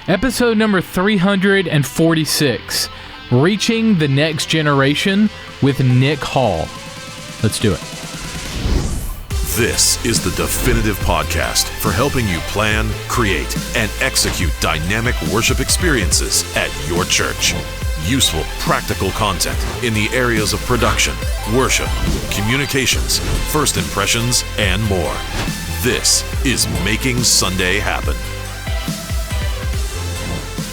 Episode number 346, Reaching the Next Generation with Nick Hall. Let's do it. This is the definitive podcast for helping you plan, create, and execute dynamic worship experiences at your church. Useful, practical content in the areas of production, worship, communications, first impressions, and more. This is Making Sunday Happen.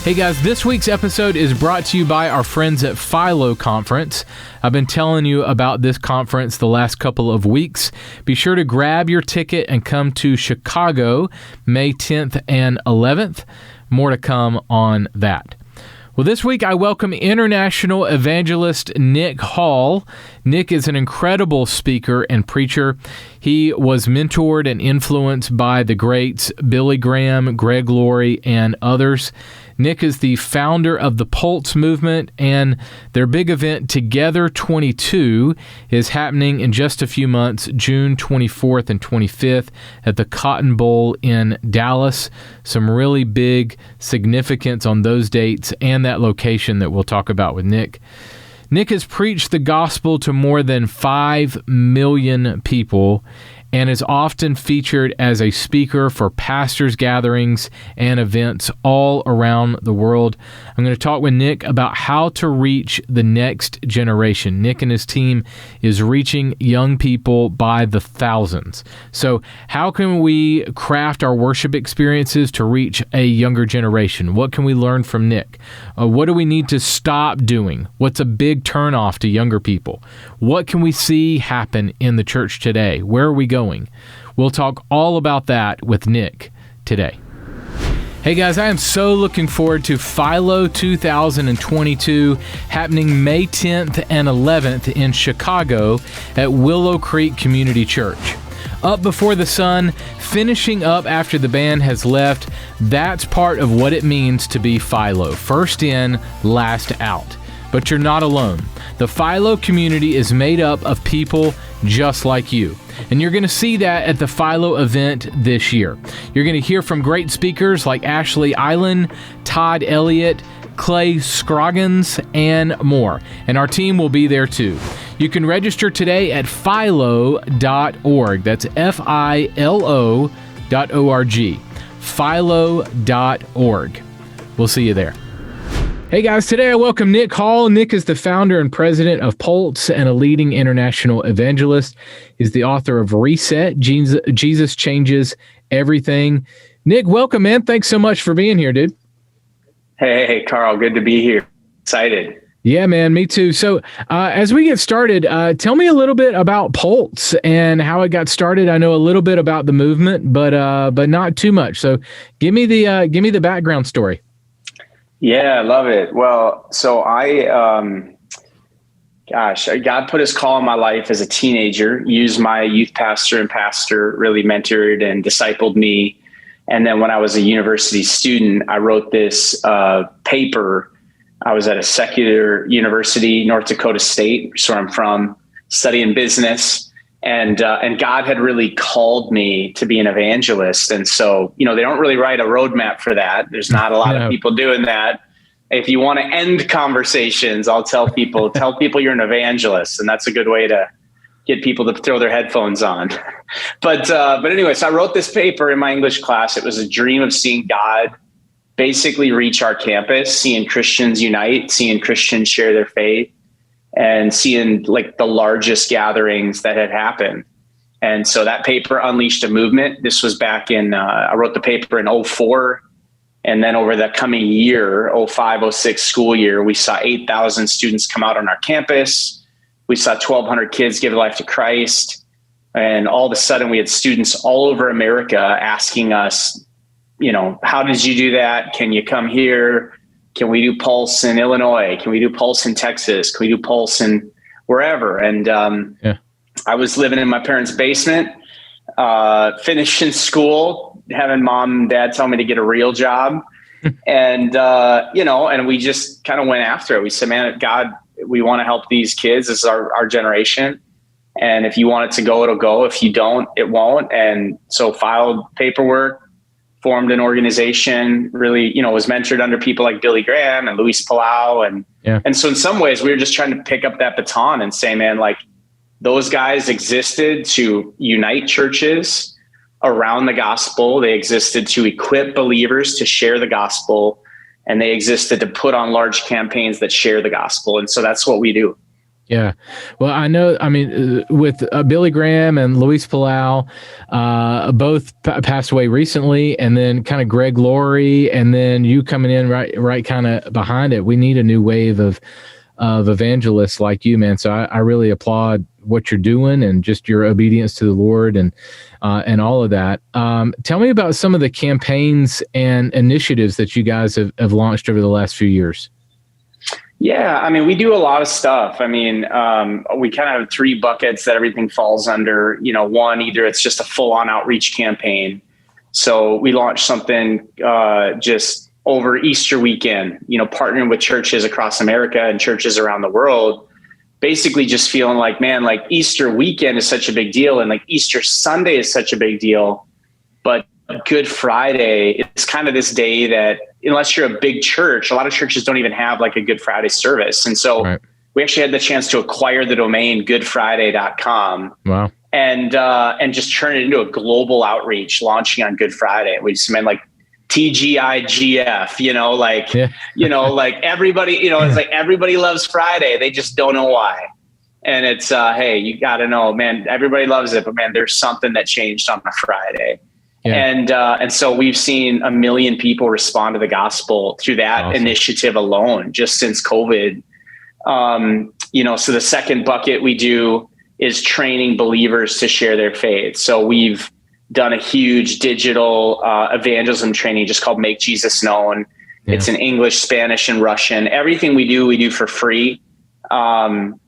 Hey guys, this week's episode is brought to you by our friends at Philo Conference. I've been telling you about this conference the last couple of weeks. Be sure to grab your ticket and come to Chicago, May 10th and 11th. More to come on that. Well, this week I welcome International Evangelist Nick Hall. Nick is an incredible speaker and preacher. He was mentored and influenced by the greats Billy Graham, Greg Laurie, and others. Nick is the founder of the Pulse movement, and their big event, Together 22, is happening in just a few months, June 24th and 25th at the Cotton Bowl in Dallas. Some really big significance on those dates and that location that we'll talk about with Nick. Nick has preached the gospel to more than 5 million people and is often featured as a speaker for pastors' gatherings and events all around the world. I'm going to talk with Nick about how to reach the next generation. Nick and his team is reaching young people by the thousands. So how can we craft our worship experiences to reach a younger generation? What can we learn from Nick? What do we need to stop doing? What's a big turnoff to younger people? What can we see happen in the church today? Where are we going? We'll talk all about that with Nick today. Hey guys, I am so looking forward to Philo 2022 happening May 10th and 11th in Chicago at Willow Creek Community Church. Up before the sun, finishing up after the band has left, that's part of what it means to be Philo. First in, last out. But you're not alone. The Philo community is made up of people just like you. And you're going to see that at the Philo event this year. You're going to hear from great speakers like Ashley Island, Todd Elliott, Clay Scroggins, and more. And our team will be there too. You can register today at philo.org. That's philo.org. philo.org. We'll see you there. Hey guys, today I welcome Nick Hall. Nick is the founder and president of Pulse and a leading international evangelist. He's the author of Reset, Jesus Changes Everything. Nick, welcome, man. Thanks so much for being here, dude. Hey, Carl. Good to be here. Excited. Yeah, man, me too. So as we get started, tell me a little bit about Pulse and how it got started. I know a little bit about the movement, but not too much. So give me the background story. Yeah, I love it. Well, so God put his call in my life as a teenager, used my youth pastor and pastor, really mentored and discipled me. And then when I was a university student, I wrote this paper. I was at a secular university, North Dakota State, so I'm from, studying business. And God had really called me to be an evangelist. And so, they don't really write a roadmap for that. There's not a lot of people doing that. If you want to end conversations, I'll tell people you're an evangelist. And that's a good way to get people to throw their headphones on. But anyway, so I wrote this paper in my English class. It was a dream of seeing God basically reach our campus, seeing Christians unite, seeing Christians share their faith, and seeing like the largest gatherings that had happened. And so that paper unleashed a movement. This was back in, I wrote the paper in 2004. And then over the coming year, 2005, 2006 school year, we saw 8,000 students come out on our campus. We saw 1,200 kids give their life to Christ. And all of a sudden we had students all over America asking us, how did you do that? Can you come here? Can we do Pulse in Illinois? Can we do Pulse in Texas? Can we do Pulse in wherever? And I was living in my parents' basement, finishing school, having mom and dad tell me to get a real job. And we just kind of went after it. We said, man, God, we want to help these kids. This is our generation. And if you want it to go, it'll go. If you don't, it won't. And so filed paperwork, formed an organization, really, was mentored under people like Billy Graham and Luis Palau. And so in some ways we were just trying to pick up that baton and say, man, like those guys existed to unite churches around the gospel. They existed to equip believers to share the gospel, and they existed to put on large campaigns that share the gospel. And so that's what we do. Yeah. Well, I know, with Billy Graham and Luis Palau, both passed away recently, and then kind of Greg Laurie, and then you coming in right kind of behind it. We need a new wave of evangelists like you, man. So I really applaud what you're doing and just your obedience to the Lord and all of that. Tell me about some of the campaigns and initiatives that you guys have launched over the last few years. Yeah, we do a lot of stuff. We kind of have three buckets that everything falls under. One, either it's just a full-on outreach campaign. So we launched something just over Easter weekend, partnering with churches across America and churches around the world, basically just feeling like, man, like Easter weekend is such a big deal, and like Easter Sunday is such a big deal. But Good Friday, it's kind of this day that, unless you're a big church, a lot of churches don't even have like a Good Friday service. And so we actually had the chance to acquire the domain goodfriday.com. Wow. And just turn it into a global outreach launching on Good Friday. We just meant like TGIGF, like everybody, it's like everybody loves Friday. They just don't know why. And it's, hey, you got to know, man, everybody loves it, but man, there's something that changed on a Friday. Yeah. And so we've seen 1 million people respond to the gospel through that initiative alone, just since COVID. So the second bucket we do is training believers to share their faith. So we've done a huge digital evangelism training just called Make Jesus Known. Yeah. It's in English, Spanish, and Russian. Everything we do for free.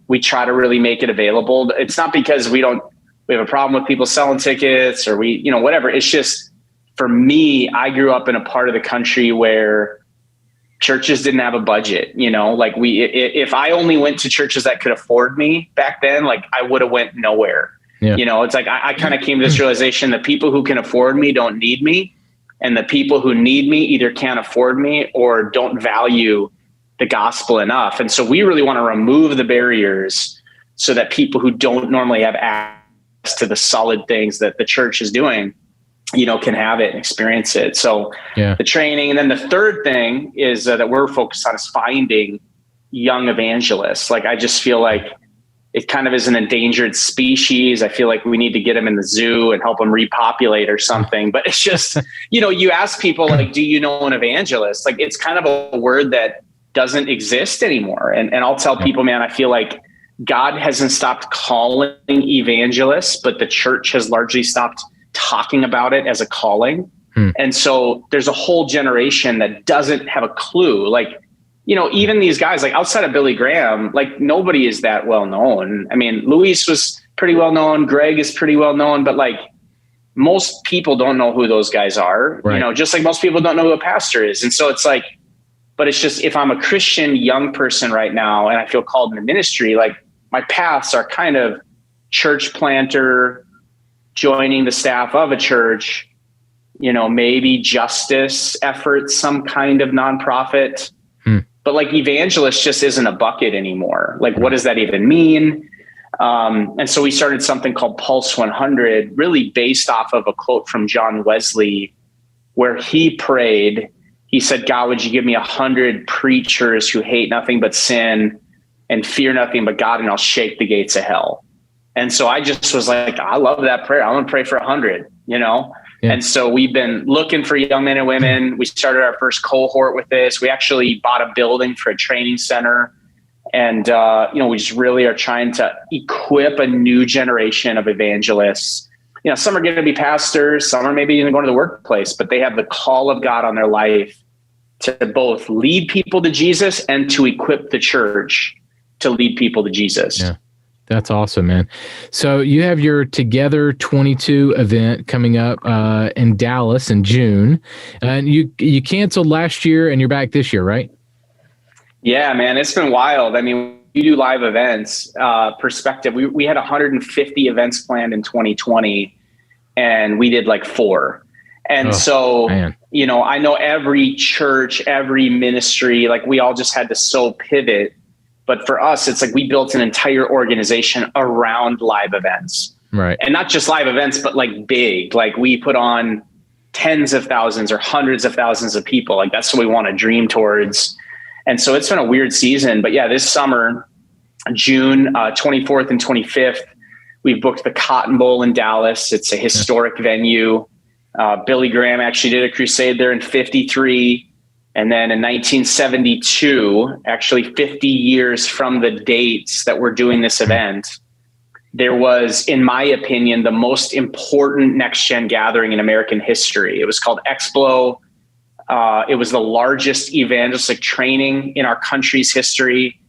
We try to really make it available. It's not because we have a problem with people selling tickets or whatever. It's just, for me, I grew up in a part of the country where churches didn't have a budget, like if I only went to churches that could afford me back then, like I would have went nowhere. Yeah. It's like, I kind of came to this realization that people who can afford me don't need me. And the people who need me either can't afford me or don't value the gospel enough. And so we really want to remove the barriers so that people who don't normally have access to the solid things that the church is doing, can have it and experience it. So the training. And then the third thing is that we're focused on is finding young evangelists. Like, I just feel like it kind of is an endangered species. I feel like we need to get them in the zoo and help them repopulate or something. But it's just, you ask people like, do you know an evangelist? Like, it's kind of a word that doesn't exist anymore. And I'll tell people, man, I feel like God hasn't stopped calling evangelists, but the church has largely stopped talking about it as a calling. And so there's a whole generation that doesn't have a clue. Like, even these guys, like outside of Billy Graham, like nobody is that well known. Luis was pretty well known. Greg is pretty well known, but like most people don't know who those guys are, just like most people don't know who a pastor is. And so it's like, but it's just, if I'm a Christian young person right now and I feel called into ministry, like my paths are kind of church planter, joining the staff of a church, maybe justice efforts, some kind of nonprofit. But like evangelist just isn't a bucket anymore. Like, what does that even mean? And so we started something called Pulse 100, really based off of a quote from John Wesley, where he prayed. He said, God, would you give me 100 preachers who hate nothing but sin and fear nothing but God, and I'll shake the gates of hell. And so I just was like, I love that prayer. I'm going to pray for 100, Yeah. And so we've been looking for young men and women. We started our first cohort with this. We actually bought a building for a training center. And, we just really are trying to equip a new generation of evangelists. Some are going to be pastors, some are maybe even going to the workplace, but they have the call of God on their life to both lead people to Jesus and to equip the church to lead people to Jesus. Yeah. That's awesome, man. So you have your Together 22 event coming up in Dallas in June, and you canceled last year and you're back this year, right? Yeah, man, it's been wild. We do live events. Perspective, we had 150 events planned in 2020, and we did like 4. And man. I know every church, every ministry, like we all just had to so pivot. But for us, it's like we built an entire organization around live events. Right. And not just live events, but like big, like we put on tens of thousands or hundreds of thousands of people. Like that's what we want to dream towards. And so it's been a weird season, but yeah, this summer, June 24th and 25th, we've booked the Cotton Bowl in Dallas. It's a historic venue. Billy Graham actually did a crusade there in 53. And then in 1972, actually 50 years from the dates that we're doing this event, there was, in my opinion, the most important next gen gathering in American history. It was called Explo. It was the largest evangelistic training in our country's history.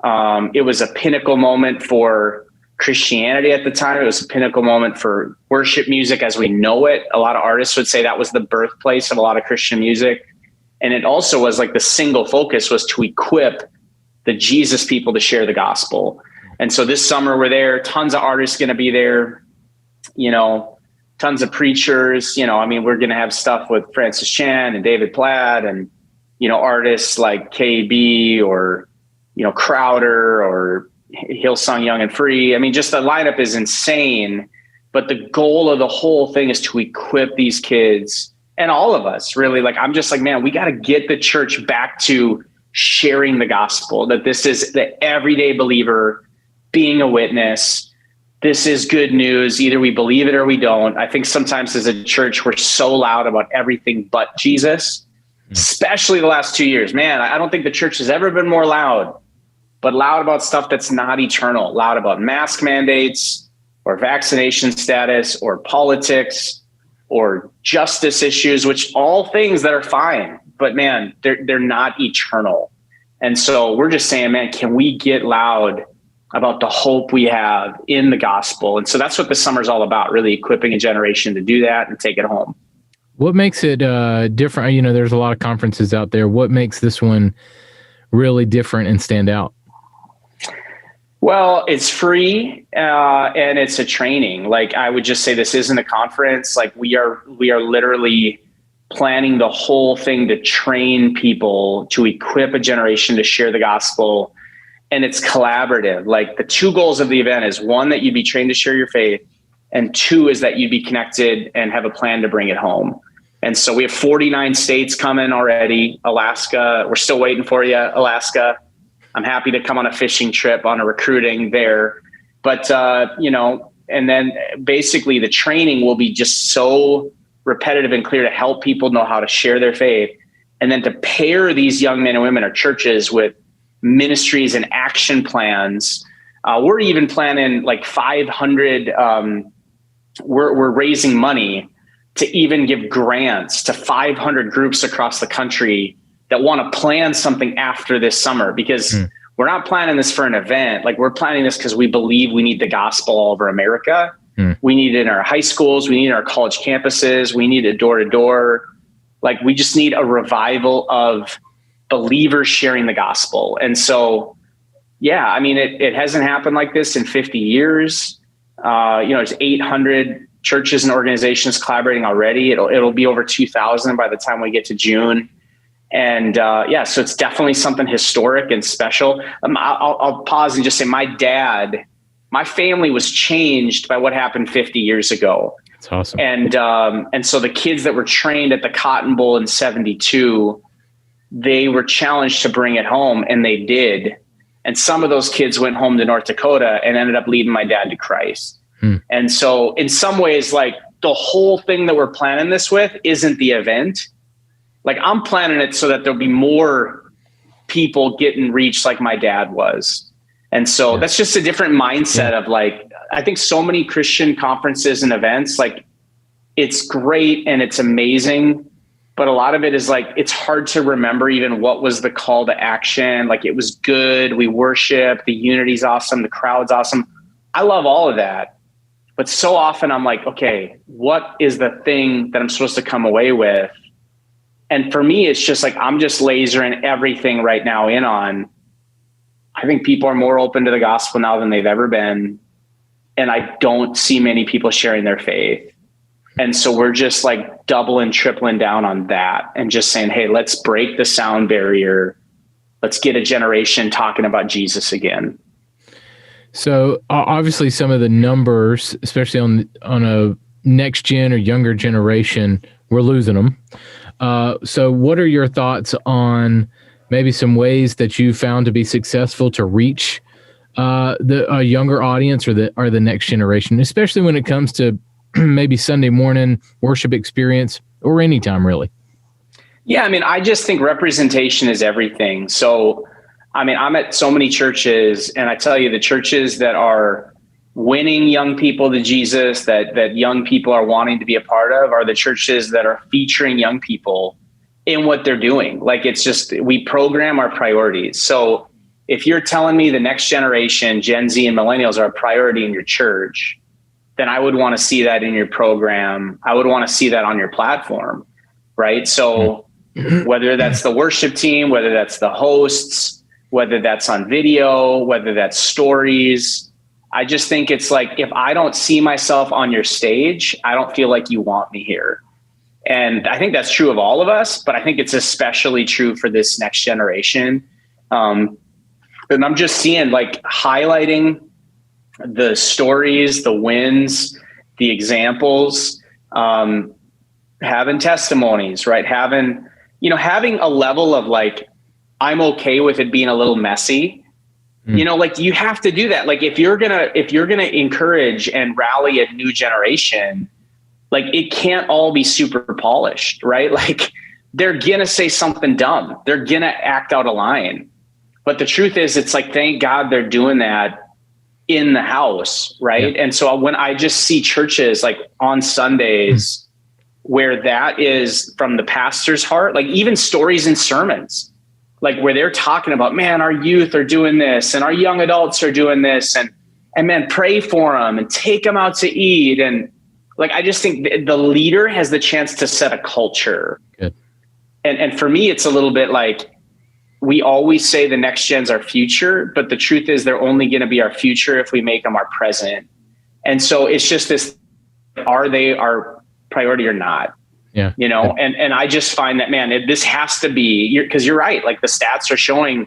It was a pinnacle moment for Christianity at the time. It was a pinnacle moment for worship music as we know it. A lot of artists would say that was the birthplace of a lot of Christian music. And it also was like the single focus was to equip the Jesus people to share the gospel. And so this summer we're there, tons of artists going to be there, tons of preachers, we're going to have stuff with Francis Chan and David Platt and, artists like KB or, Crowder or Hillsong Young and Free. I mean, just the lineup is insane, but the goal of the whole thing is to equip these kids and all of us really. Like, I'm just like, man, we got to get the church back to sharing the gospel, that this is the everyday believer being a witness. This is good news. Either we believe it or we don't. I think sometimes as a church, we're so loud about everything but Jesus, especially the last 2 years. Man, I don't think the church has ever been more loud, but loud about stuff that's not eternal, loud about mask mandates or vaccination status or politics or justice issues, which all things that are fine, but man, they're not eternal. And so we're just saying, man, can we get loud about the hope we have in the gospel? And so that's what the summer's all about, really equipping a generation to do that and take it home. What makes it different? There's a lot of conferences out there. What makes this one really different and stand out? Well, it's free and it's a training. Like, I would just say this isn't a conference. Like, we are literally planning the whole thing to train people, to equip a generation to share the gospel. And it's collaborative. Like, the two goals of the event is, one, that you'd be trained to share your faith, and two is that you'd be connected and have a plan to bring it home. And so we have 49 states coming already. Alaska, we're still waiting for you, Alaska. I'm happy to come on a fishing trip, on a recruiting there. But, and then basically the training will be just so repetitive and clear to help people know how to share their faith. And then to pair these young men and women or churches with ministries and action plans. We're even planning like 500. We're raising money to even give grants to 500 groups across the country that want to plan something after this summer, because we're not planning this for an event. Like, we're planning this because we believe we need the gospel all over America. We need it in our high schools. We need it in our college campuses. We need it door to door. Like, we just need a revival of believers sharing the gospel. And so, yeah, I mean, it hasn't happened like this in 50 years. There's 800 churches and organizations collaborating already. It'll be over 2,000 by the time we get to June. And so it's definitely something historic and special. I'll pause and just say, my family was changed by what happened 50 years ago. That's awesome. And so the kids that were trained at the Cotton Bowl in 72, they were challenged to bring it home, and they did. And some of those kids went home to North Dakota and ended up leading my dad to Christ. And so in some ways, like, the whole thing that we're planning this with isn't the event. Like, I'm planning it so that there'll be more people getting reached like my dad was. And so that's just a different mindset of, like, I think so many Christian conferences and events, like, it's great and it's amazing, but a lot of it is like, it's hard to remember even what was the call to action. Like, it was good. We worship, the unity's awesome. The crowd's awesome. I love all of that. But so often I'm like, okay, what is the thing that I'm supposed to come away with? And for me, it's just like, I'm just lasering everything right now in on, I think people are more open to the gospel now than they've ever been. And I don't see many people sharing their faith. And so we're just like doubling, tripling down on that and just saying, hey, let's break the sound barrier. Let's get a generation talking about Jesus again. So obviously some of the numbers, especially on a next gen or younger generation, we're losing them. So what are your thoughts on maybe some ways that you found to be successful to reach a younger audience or the next generation, especially when it comes to maybe Sunday morning worship experience or anytime really? Yeah, I mean, I just think representation is everything. So, I mean, I'm at so many churches, and I tell you, the churches that are winning young people to Jesus, that young people are wanting to be a part of, are the churches that are featuring young people in what they're doing. Like, it's just, we program our priorities. So if you're telling me the next generation, Gen Z and millennials, are a priority in your church, then I would want to see that in your program. I would want to see that on your platform, right? So whether that's the worship team, whether that's the hosts, whether that's on video, whether that's stories, I just think it's like, if I don't see myself on your stage, I don't feel like you want me here. And I think that's true of all of us, but I think it's especially true for this next generation. And I'm just seeing, like, highlighting the stories, the wins, the examples, having testimonies, right? Having a level of like, I'm okay with it being a little messy. Like, you have to do that. Like, if you're gonna encourage and rally a new generation, like, it can't all be super polished, right? Like, they're gonna say something dumb. They're gonna act out of line. But the truth is, it's like, thank God they're doing that in the house, right? Yeah. And so when I just see churches like on Sundays where that is from the pastor's heart, like even stories and sermons, like where they're talking about, man, our youth are doing this and our young adults are doing this, and man, pray for them and take them out to eat. And like, I just think the leader has the chance to set a culture. Good. And for me, it's a little bit like, we always say the next gen's our future, but the truth is they're only going to be our future if we make them our present. And so it's just this, are they our priority or not? Yeah. And I just find that, man, this has to be, because you're right. Like, the stats are showing,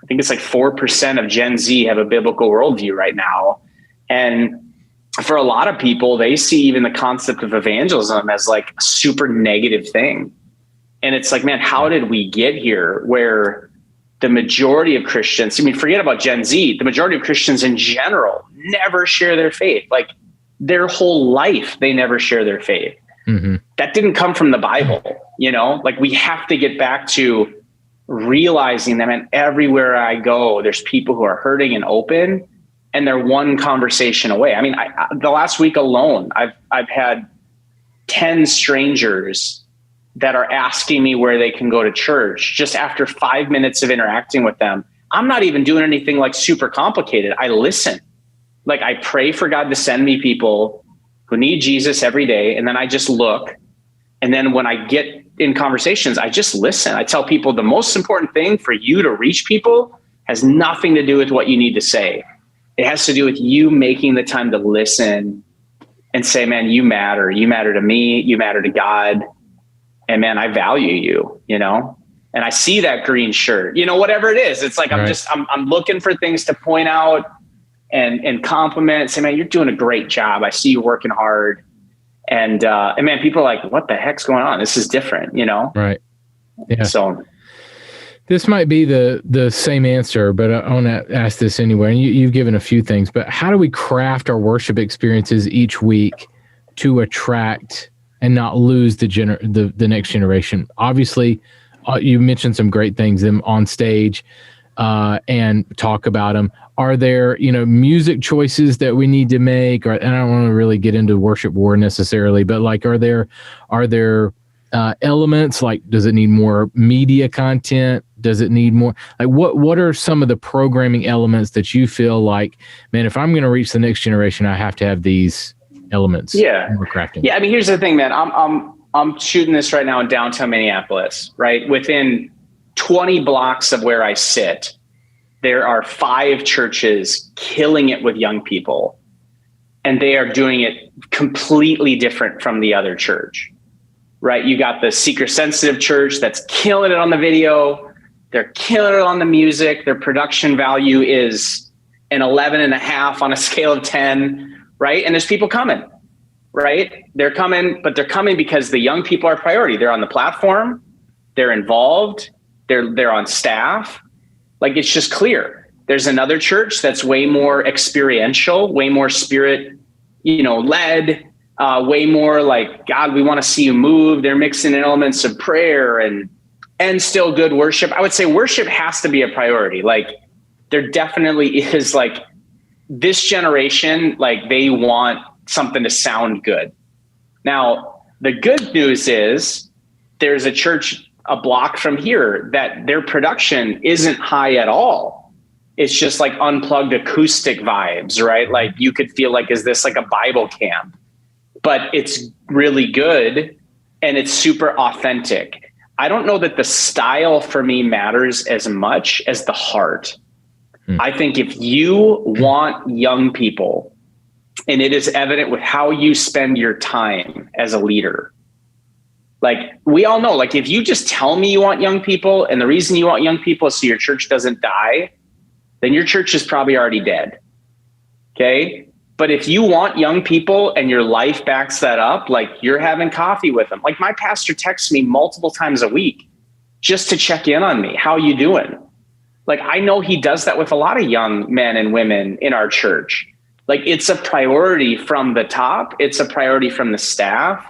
I think it's like 4% of Gen Z have a biblical worldview right now. And for a lot of people, they see even the concept of evangelism as like a super negative thing. And it's like, man, how did we get here where the majority of Christians, I mean, forget about Gen Z, the majority of Christians in general never share their faith. Like, their whole life, they never share their faith. Mm-hmm. That didn't come from the Bible, like, we have to get back to realizing that, man, everywhere I go, there's people who are hurting and open, and they're one conversation away. I mean, the last week alone, I've had 10 strangers that are asking me where they can go to church just after 5 minutes of interacting with them. I'm not even doing anything like super complicated. I listen. Like, I pray for God to send me people who need Jesus every day. And then I just look. And then when I get in conversations, I just listen. I tell people the most important thing for you to reach people has nothing to do with what you need to say. It has to do with you making the time to listen and say, man, you matter. You matter to me. You matter to God. And man, I value you, and I see that green shirt, whatever it is. It's like, right. I'm looking for things to point out and compliment, say, man, you're doing a great job. I see you working hard. And man, people are like, what the heck's going on? This is different, Right. Yeah. So this might be the same answer, but I want to ask this anyway. And you've given a few things, but how do we craft our worship experiences each week to attract and not lose the next generation? Obviously, you mentioned some great things, them on stage and talk about them. Are there, music choices that we need to make? And I don't want to really get into worship war necessarily, but like, are there elements? Like, does it need more media content? Does it need more? Like, what are some of the programming elements that you feel like, man, if I'm going to reach the next generation, I have to have these elements? Yeah. We're crafting. Yeah. I mean, here's the thing, man. I'm shooting this right now in downtown Minneapolis, right? Within 20 blocks of where I sit, there are 5 churches killing it with young people. and they are doing it completely different from the other church, right? You got the seeker sensitive church that's killing it on the video. They're killing it on the music. Their production value is an 11.5 on a scale of 10, right? And there's people coming, right? They're coming, but they're coming because the young people are a priority. They're on the platform. They're involved. They're on staff. Like, it's just clear. There's another church that's way more experiential, way more spirit, led, way more like, God, we want to see you move. They're mixing in elements of prayer and still good worship. I would say worship has to be a priority. Like, there definitely is, like, this generation, like, they want something to sound good. Now, the good news is there's a church a block from here that their production isn't high at all. It's just like unplugged acoustic vibes, right? Like, you could feel like, is this like a Bible camp? But it's really good and it's super authentic. I don't know that the style for me matters as much as the heart. I think if you want young people, and it is evident with how you spend your time as a leader, like, we all know, like, if you just tell me you want young people and the reason you want young people is so your church doesn't die, then your church is probably already dead. Okay. But if you want young people and your life backs that up, like, you're having coffee with them. Like, my pastor texts me multiple times a week just to check in on me. How you doing? Like, I know he does that with a lot of young men and women in our church. Like, it's a priority from the top. It's a priority from the staff.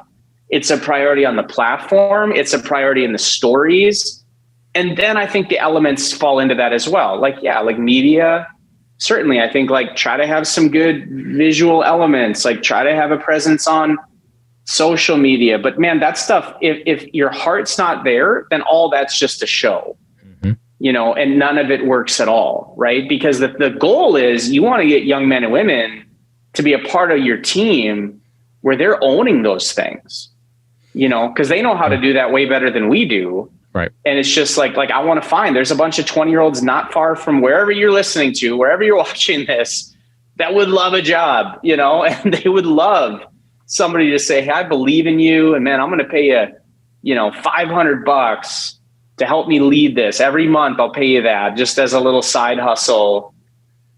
It's a priority on the platform. It's a priority in the stories. And then I think the elements fall into that as well. Like, yeah, like media, certainly. I think, like, try to have some good visual elements, like try to have a presence on social media. But man, that stuff, if your heart's not there, then all that's just a show, and none of it works at all, right? Because the goal is you want to get young men and women to be a part of your team where they're owning those things. Because they know how to do that way better than we do. Right. And it's just like I want to find, there's a bunch of 20-year-olds not far from wherever you're listening to, wherever you're watching this, that would love a job, and they would love somebody to say, hey, I believe in you. And man, I'm going to pay you, $500 to help me lead this every month. I'll pay you that just as a little side hustle.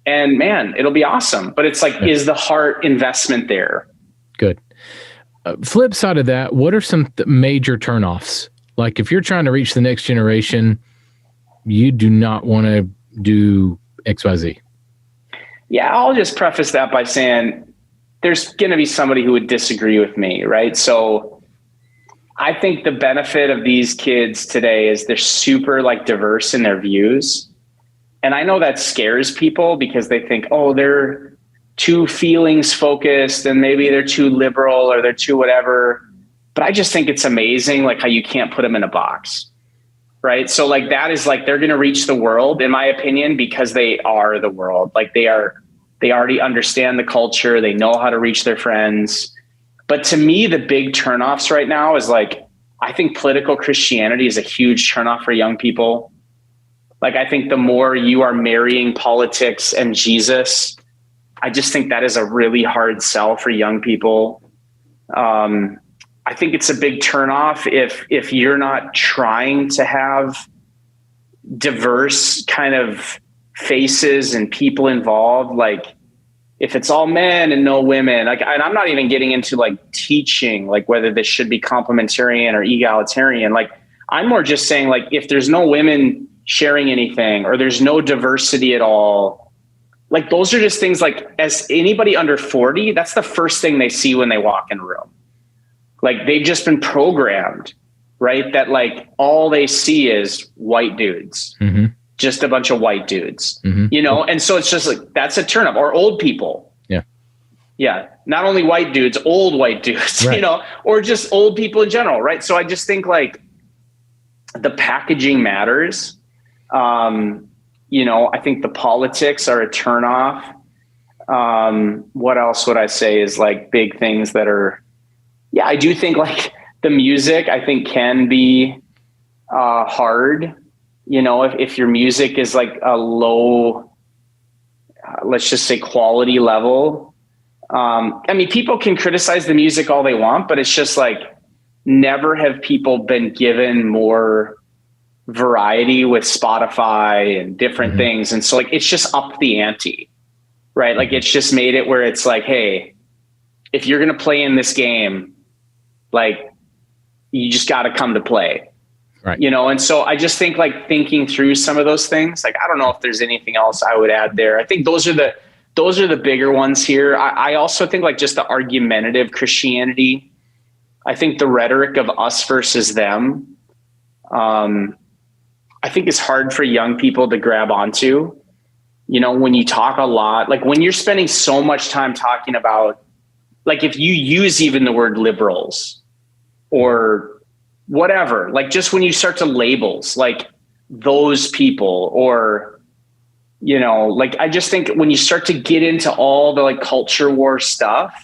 And man, it'll be awesome. But it's like, is the heart investment there? Good. Flip side of that, what are some major turnoffs? Like, if you're trying to reach the next generation, you do not want to do XYZ. Yeah, I'll just preface that by saying there's going to be somebody who would disagree with me, right? So I think the benefit of these kids today is they're super, like, diverse in their views. And I know that scares people because they think, oh, they're too feelings focused and maybe they're too liberal or they're too whatever. But I just think it's amazing, like, how you can't put them in a box, right? So, like, that is like, they're going to reach the world, in my opinion, because they are the world. Like, they already understand the culture. They know how to reach their friends. But to me, the big turnoffs right now is, like, I think political Christianity is a huge turnoff for young people. Like, I think the more you are marrying politics and Jesus, I just think that is a really hard sell for young people. I think it's a big turnoff if you're not trying to have diverse kind of faces and people involved. Like, if it's all men and no women, like, and I'm not even getting into, like, teaching, like, whether this should be complementarian or egalitarian. Like, I'm more just saying, like, if there's no women sharing anything or there's no diversity at all, like, those are just things, like, as anybody under 40, that's the first thing they see when they walk in a room. Like, they've just been programmed, right? That, like, all they see is white dudes, just a bunch of white dudes, And so it's just like, that's a turn up. Or old people. Yeah. Yeah. Not only white dudes, old white dudes, right. Or just old people in general. Right. So I just think, like, the packaging matters. I think the politics are a turnoff. What else would I say is, like, big things that are, yeah, I do think, like, the music, I think, can be hard. If your music is, like, a low, let's just say, quality level, I mean, people can criticize the music all they want, but it's just like, never have people been given more variety with Spotify and different things. And so like, it's just up the ante, right? Like it's just made it where it's like, hey, if you're going to play in this game, like you just got to come to play. Right. You know, and so I just think like thinking through some of those things, like, I don't know if there's anything else I would add there. I think those are the bigger ones here. I also think like just the argumentative Christianity. I think the rhetoric of us versus them, I think is hard for young people to grab onto. You know, when you talk a lot, like when you're spending so much time talking about, like if you use even the word liberals or whatever, like just when you start to labels like those people, or, you know, like I just think when you start to get into all the like culture war stuff,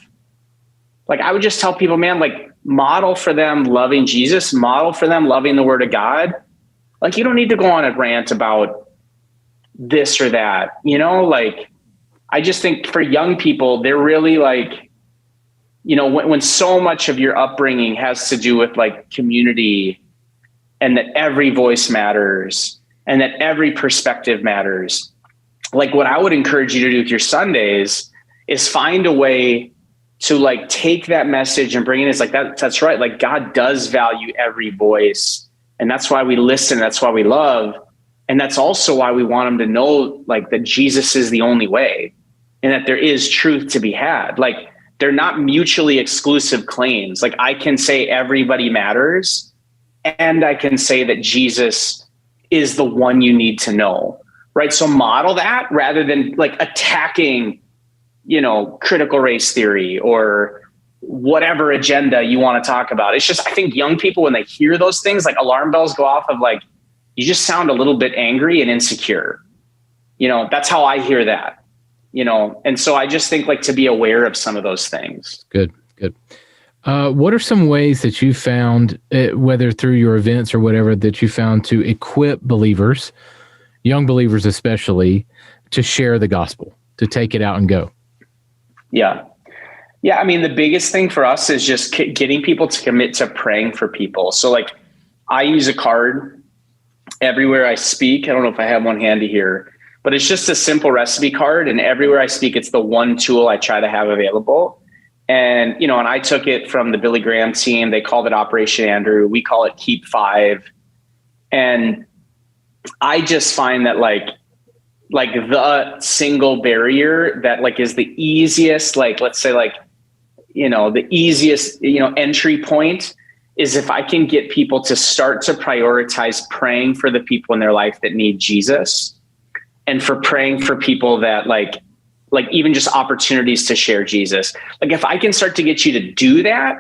like I would just tell people, man, like model for them loving Jesus, model for them loving the word of God. Like you don't need to go on a rant about this or that, you know, like I just think for young people, they're really like, you know, when so much of your upbringing has to do with like community and that every voice matters and that every perspective matters. Like what I would encourage you to do with your Sundays is find a way to like take that message and bring it in. It's like that's right. Like God does value every voice, and that's why we listen. That's why we love. And that's also why we want them to know like that Jesus is the only way and that there is truth to be had. Like, they're not mutually exclusive claims. Like I can say everybody matters, and I can say that Jesus is the one you need to know, right? So model that rather than like attacking, you know, critical race theory or whatever agenda you want to talk about. It's just, I think young people, when they hear those things, like alarm bells go off of like, you just sound a little bit angry and insecure. You know, that's how I hear that. You know, and so I just think like to be aware of some of those things. Good. What are some ways that you found, whether through your events or whatever, that you found to equip believers, young believers especially, to share the gospel, to take it out and go? Yeah. I mean, the biggest thing for us is just getting people to commit to praying for people. So like I use a card everywhere I speak. I don't know if I have one handy here, but it's just a simple recipe card. And everywhere I speak, it's the one tool I try to have available. And, you know, and I took it from the Billy Graham team. They called it Operation Andrew. We call it Keep 5. And I just find that like the single barrier that like is the easiest, like, let's say like, you know, the easiest, you know, entry point is if I can get people to start to prioritize praying for the people in their life that need Jesus. And for praying for people that like even just opportunities to share Jesus. Like if I can start to get you to do that,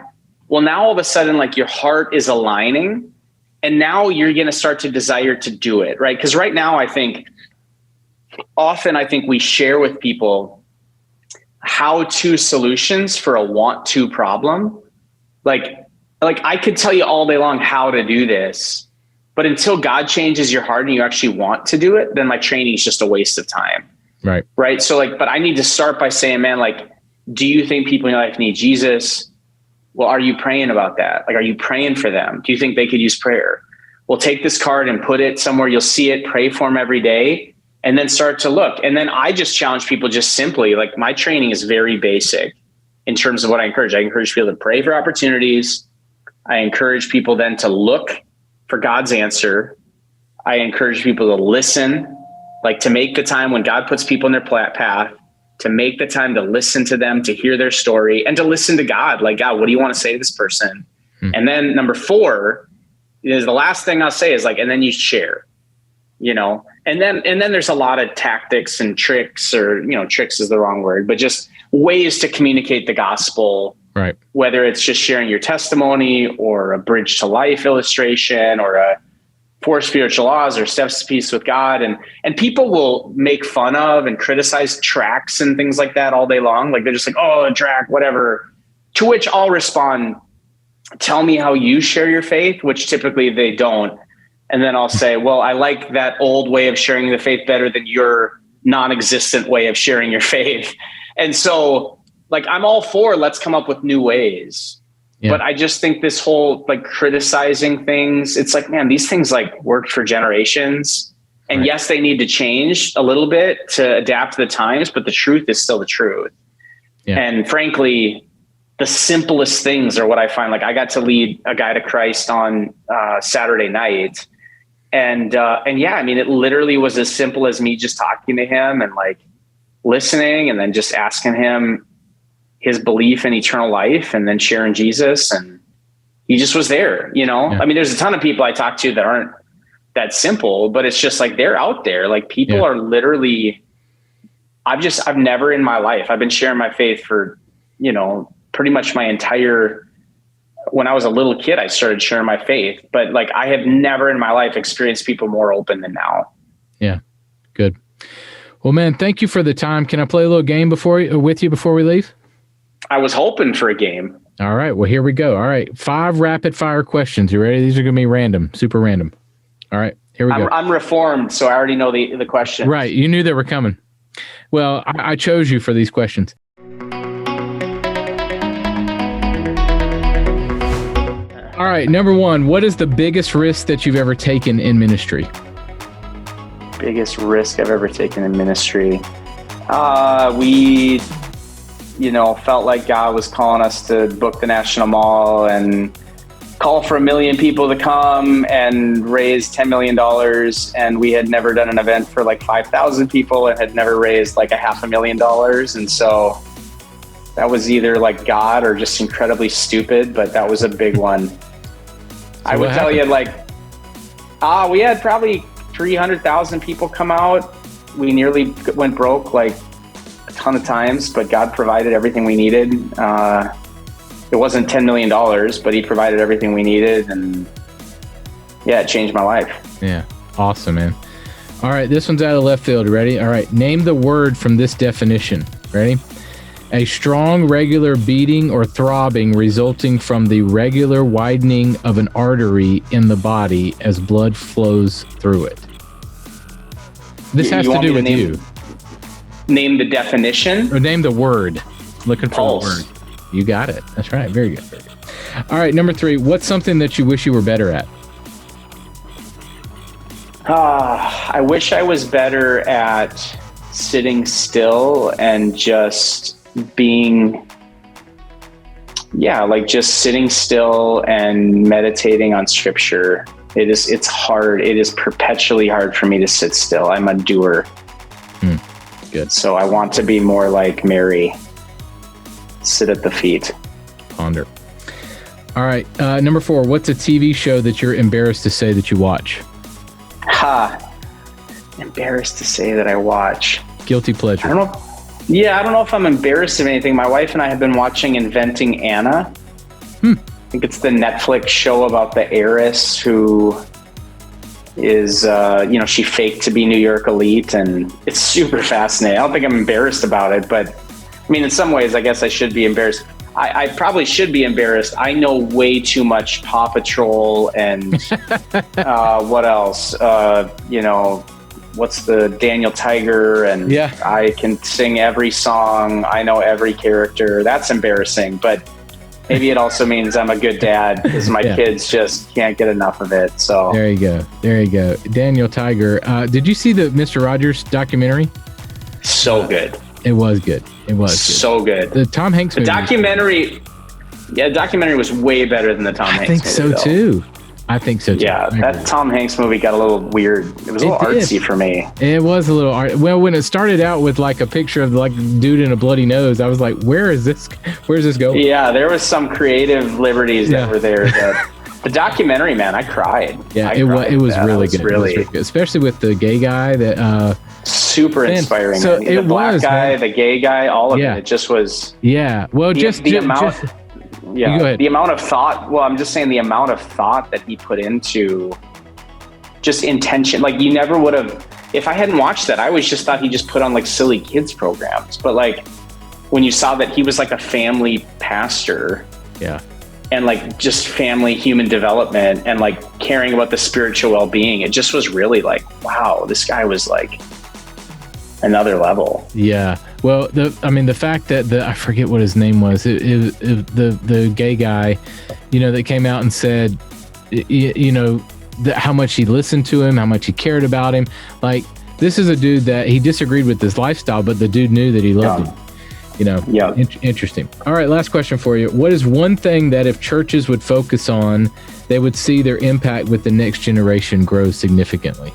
well, now all of a sudden, like your heart is aligning and now you're going to start to desire to do it. Right. Because right now, I think we share with people how-to solutions for a want-to problem. Like I could tell you all day long how to do this, but until God changes your heart and you actually want to do it, then my training is just a waste of time. Right. So like, but I need to start by saying, man, like, do you think people in your life need Jesus? Well, are you praying about that? Like, are you praying for them? Do you think they could use prayer? Well, take this card and put it somewhere. You'll see it, pray for them every day, and then start to look. And then I just challenge people just simply, like my training is very basic in terms of what I encourage. I encourage people to pray for opportunities. I encourage people then to look for God's answer. I encourage people to listen, like to make the time when God puts people in their path, to make the time to listen to them, to hear their story, and to listen to God. Like, God, what do you want to say to this person? And then number 4 is the last thing I'll say is like, and then you share, you know, and then there's a lot of tactics and tricks, or, you know, tricks is the wrong word, but just ways to communicate the gospel. Right. Whether it's just sharing your testimony or a bridge to life illustration or a 4 spiritual laws or steps to peace with God. And people will make fun of and criticize tracks and things like that all day long. Like they're just like, oh, a track, whatever. To which I'll respond, tell me how you share your faith, which typically they don't. And then I'll say, well, I like that old way of sharing the faith better than your non-existent way of sharing your faith. And so like, I'm all for, let's come up with new ways. Yeah. But I just think this whole like criticizing things, it's like, man, these things like worked for generations. And right. Yes, they need to change a little bit to adapt to the times, but the truth is still the truth. Yeah. And frankly, the simplest things are what I find. Like, I got to lead a guy to Christ on Saturday night. And yeah, I mean, it literally was as simple as me just talking to him and like listening, and then just asking him his belief in eternal life, and then sharing Jesus. And he just was there, you know? Yeah. I mean, there's a ton of people I talk to that aren't that simple, but it's just like, they're out there. Like, people are literally, I've never in my life, I've been sharing my faith for, you know, pretty much my entire, when I was a little kid, I started sharing my faith, but like, I have never in my life experienced people more open than now. Yeah. Good. Well, man, thank you for the time. Can I play a little game with you before we leave? I was hoping for a game. All right. Well, here we go. All right. 5 rapid fire questions. You ready? These are going to be random, super random. All right. Here we go. I'm reformed, so I already know the question. Right. You knew they were coming. Well, I chose you for these questions. All right. Number 1, what is the biggest risk that you've ever taken in ministry? Biggest risk I've ever taken in ministry. We, you know, felt like God was calling us to book the National Mall and call for 1 million people to come and raise $10 million. And we had never done an event for like 5,000 people and had never raised like $500,000. And so that was either like God or just incredibly stupid, but that was a big one. So I would tell you, like, we had probably 300,000 people come out. We nearly went broke like a ton of times, but God provided everything we needed. It wasn't $10 million, but he provided everything we needed. And yeah, it changed my life. Yeah. Awesome, man. All right. This one's out of left field. Ready? All right. Name the word from this definition. Ready? A strong, regular beating or throbbing resulting from the regular widening of an artery in the body as blood flows through it. This has to do with you. Name the definition? Or name the word. Looking for Pulse. the word. You got it. That's right. Very good. Very good. All right. Number 3, what's something that you wish you were better at? I wish I was better at sitting still and just being, like just sitting still and meditating on scripture. It's hard. It is perpetually hard for me to sit still. I'm a doer. Good. So I want to be more like Mary. Sit at the feet. Ponder. All right. Number 4, what's a TV show that you're embarrassed to say that you watch? Embarrassed to say that I watch. Guilty pleasure. I don't know if I'm embarrassed of anything. My wife and I have been watching Inventing Anna. I think it's the Netflix show about the heiress who is, she faked to be New York elite, and it's super fascinating. I don't think I'm embarrassed about it, but I mean, in some ways, I guess I should be embarrassed. I probably should be embarrassed. I know way too much Paw Patrol and what else? What's the Daniel Tiger? And I can sing every song. I know every character. That's embarrassing, but maybe it also means I'm a good dad because my kids just can't get enough of it. So there you go. Daniel Tiger. Did you see the Mr. Rogers documentary? So good. It was good. So good. The Tom Hanks movie. The documentary was way better than the Tom Hanks movie. I think so too. Yeah, that Tom Hanks movie got a little weird. It was a little artsy for me. It was a little well, when it started out with like a picture of like dude in a bloody nose, I was like, where's this going? Yeah, there was some creative liberties that were there. The documentary, man, I cried. Yeah, it was really good. Especially with the gay guy that super inspiring. So the black guy, the gay guy, all of it. It just was. Yeah. Well, the amount. The amount of thought. Well, I'm just saying the amount of thought that he put into just intention. Like, you never would have. If I hadn't watched that, I always just thought he just put on like silly kids programs. But like when you saw that he was like a family pastor. Yeah. And like just family human development and like caring about the spiritual well-being, it just was really like, wow, this guy was like, another level. Yeah. Well, the fact that I forget what his name was, the gay guy, that came out and said, how much he listened to him, how much he cared about him. Like, this is a dude that he disagreed with his lifestyle, but the dude knew that he loved him. Interesting. All right, last question for you. What is one thing that if churches would focus on, they would see their impact with the next generation grow significantly?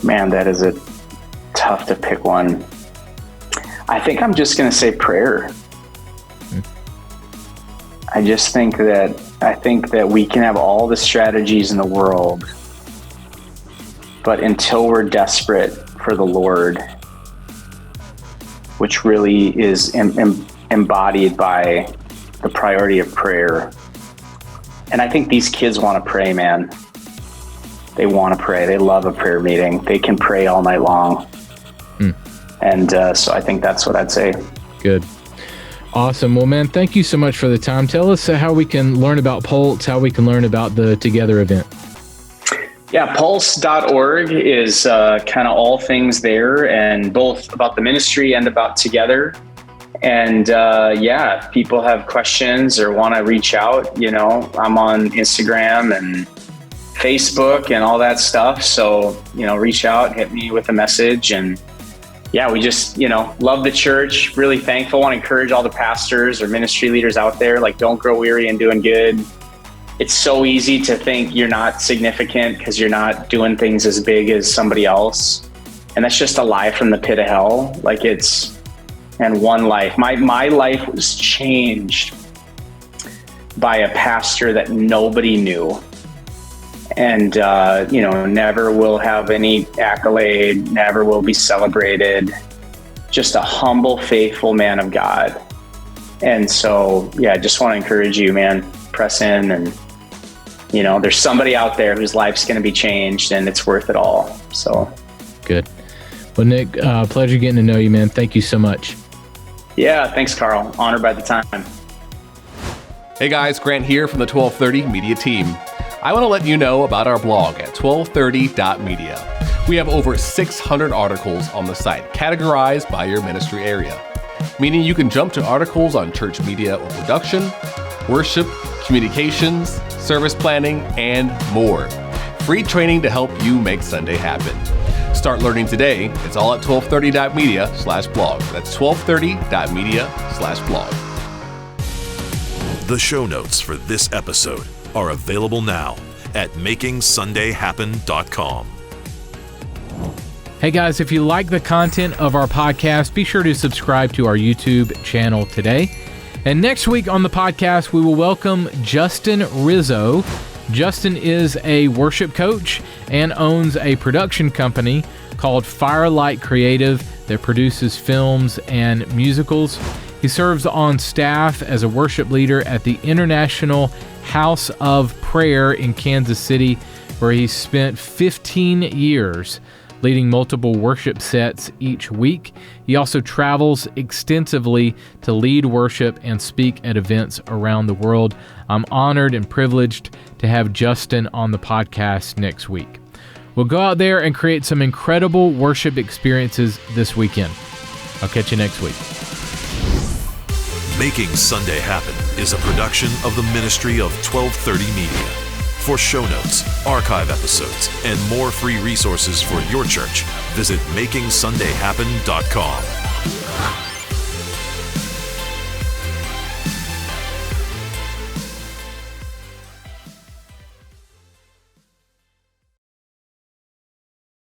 Man, that is a tough to pick one. I think I'm just going to say prayer. I think that we can have all the strategies in the world, but until we're desperate for the Lord, which really is embodied by the priority of prayer. And I think these kids want to pray, man. They want to pray. They love a prayer meeting. They can pray all night long. And so I think that's what I'd say. Good. Awesome. Well, man, thank you so much for the time. Tell us how we can learn about Pulse, how we can learn about the Together event. Yeah, pulse.org is kind of all things there, and both about the ministry and about Together. And if people have questions or want to reach out, I'm on Instagram and Facebook and all that stuff. So, reach out, hit me with a message. And we just, love the church, really thankful. Want to encourage all the pastors or ministry leaders out there, like, don't grow weary in doing good. It's so easy to think you're not significant because you're not doing things as big as somebody else. And that's just a lie from the pit of hell. Like, and one life. My life was changed by a pastor that nobody knew. And, never will have any accolade, never will be celebrated. Just a humble, faithful man of God. And so, I just want to encourage you, man, press in. And, there's somebody out there whose life's going to be changed, and it's worth it all. So good. Well, Nick, pleasure getting to know you, man. Thank you so much. Yeah, thanks, Carl. Honored by the time. Hey guys, Grant here from the 1230 Media team. I want to let you know about our blog at 1230.media. We have over 600 articles on the site, categorized by your ministry area, meaning you can jump to articles on church media or production, worship, communications, service planning, and more. Free training to help you make Sunday happen. Start learning today. It's all at 1230.media/blog. That's 1230.media/blog. The show notes for this episode are available now at makingsundayhappen.com. Hey guys, if you like the content of our podcast, be sure to subscribe to our YouTube channel today. And next week on the podcast, we will welcome Justin Rizzo. Justin is a worship coach and owns a production company called Firelight Creative that produces films and musicals. He serves on staff as a worship leader at the International House of Prayer in Kansas City, where he spent 15 years leading multiple worship sets each week. He also travels extensively to lead worship and speak at events around the world. I'm honored and privileged to have Justin on the podcast next week. We'll go out there and create some incredible worship experiences this weekend. I'll catch you next week. Making Sunday Happen is a production of the ministry of 1230 Media. For show notes, archive episodes, and more free resources for your church, visit makingsundayhappen.com.